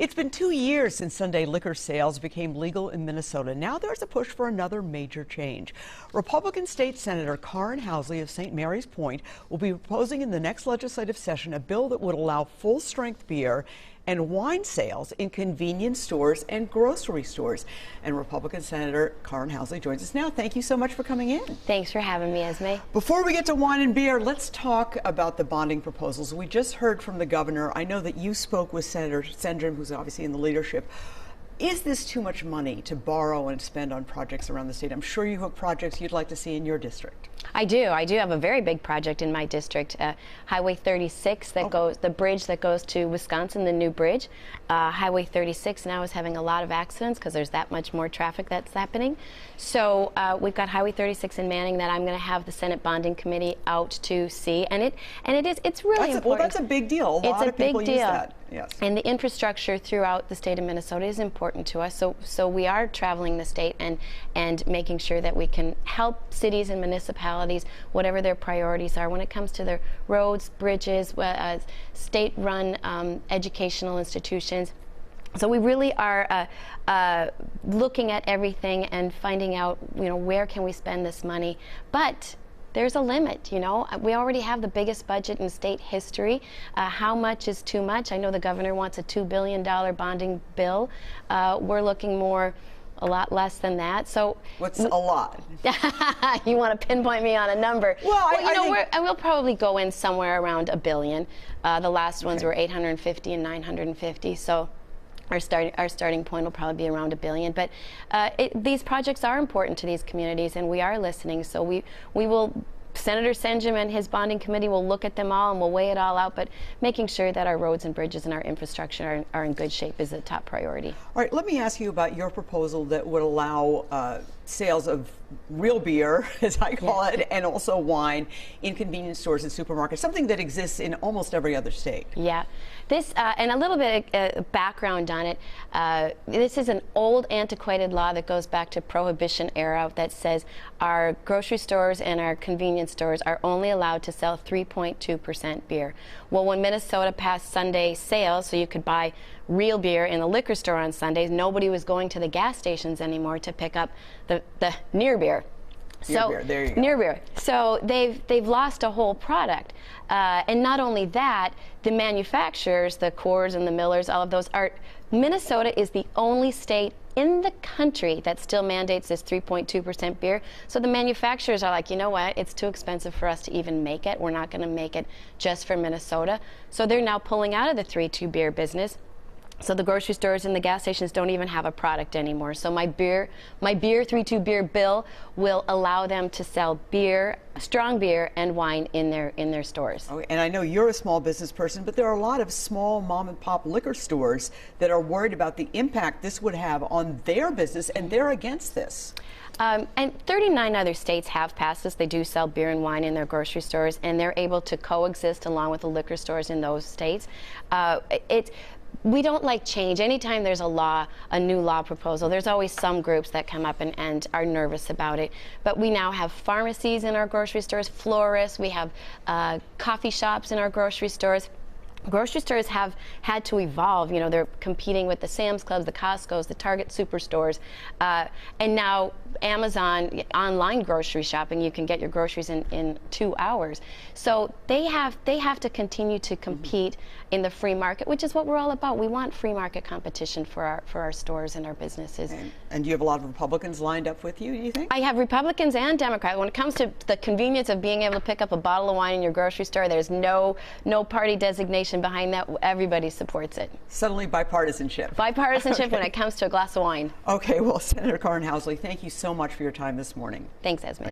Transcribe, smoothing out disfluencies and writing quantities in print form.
It's been 2 years since Sunday liquor sales became legal in Minnesota. Now there's a push for another major change. Republican State Senator Karin Housley of St. Mary's Point will be proposing in the next legislative session a bill that would allow full-strength beer and wine sales in convenience stores and grocery stores. And Republican Senator Karin Housley joins us now. Thank you so much for coming in. Thanks for having me, Esme. Before we get to wine and beer, let's talk about the bonding proposals. We just heard from the governor. I know that you spoke with Senator Sendrum, who's obviously in the leadership. Is this too much money to borrow and spend on projects around the state? I'm sure you have projects you'd like to see in your district. I do have a very big project in my district. Highway 36 that goes, the bridge that goes to Wisconsin, the new bridge. Highway 36 now is having a lot of accidents because there's that much more traffic that's happening. So we've got Highway 36 in Manning that I'm going to have the Senate Bonding Committee out to see, and it's really important. Well, that's a big deal. A lot of people use that. Yes. And the infrastructure throughout the state of Minnesota is important to us. So we are traveling the state and making sure that we can help cities and municipalities, whatever their priorities are when it comes to their roads, bridges, state-run educational institutions. So we really are looking at everything and finding out, where can we spend this money. But there's a limit, We already have the biggest budget in state history. How much is too much? I know the governor wants a $2 billion bonding bill. We're looking a lot less than that. So what's a lot? You want to pinpoint me on a number? Well, we'll probably go in somewhere around $1 billion. The last ones were 850 and 950. So our starting point will probably be around $1 billion. But these projects are important to these communities, and we are listening. So we will. Senator Sendrum and his bonding committee will look at them all and we'll weigh it all out, but making sure that our roads and bridges and our infrastructure are in good shape is a top priority. All right, let me ask you about your proposal that would allow sales of real beer, as I call it, and also wine in convenience stores and supermarkets, something that exists in almost every other state. Yeah, this, and a little bit of background on it, this is an old antiquated law that goes back to Prohibition era that says our grocery stores and our convenience stores are only allowed to sell 3.2% beer. Well, when Minnesota passed Sunday sales, so you could buy real beer in the liquor store on Sundays, nobody was going to the gas stations anymore to pick up the near beer. There you go. Near beer. So they've lost a whole product. And not only that, the manufacturers, the Coors and the Millers, all of those are. Minnesota is the only state in the country that still mandates this 3.2% beer. So the manufacturers are like, you know what, it's too expensive for us to even make it. We're not going to make it just for Minnesota. So they're now pulling out of the 3.2 beer business. So the grocery stores and the gas stations don't even have a product anymore. So my beer 3.2 beer bill will allow them to sell beer, strong beer, and wine in their stores. Okay, and I know you're a small business person, but there are a lot of small mom and pop liquor stores that are worried about the impact this would have on their business, and they're against this. And 39 other states have passed this. They do sell beer and wine in their grocery stores, and they're able to coexist along with the liquor stores in those states. We don't like change. Anytime there's a new law proposal, there's always some groups that come up and are nervous about it. But we now have pharmacies in our grocery stores, florists, we have coffee shops in our grocery stores. Grocery stores have had to evolve. They're competing with the Sam's Clubs, the Costco's, the Target superstores, and now Amazon online grocery shopping. You can get your groceries in 2 hours. So they have to continue to compete in the free market, which is what we're all about. We want free market competition for our stores and our businesses. And do you have a lot of Republicans lined up with you, do you think? I have Republicans and Democrats. When it comes to the convenience of being able to pick up a bottle of wine in your grocery store, there's no party designation behind that. Everybody supports it. Suddenly bipartisanship. Bipartisanship when it comes to a glass of wine. Okay, well, Senator Karin Housley, thank you so much for your time this morning. Thanks, Esme.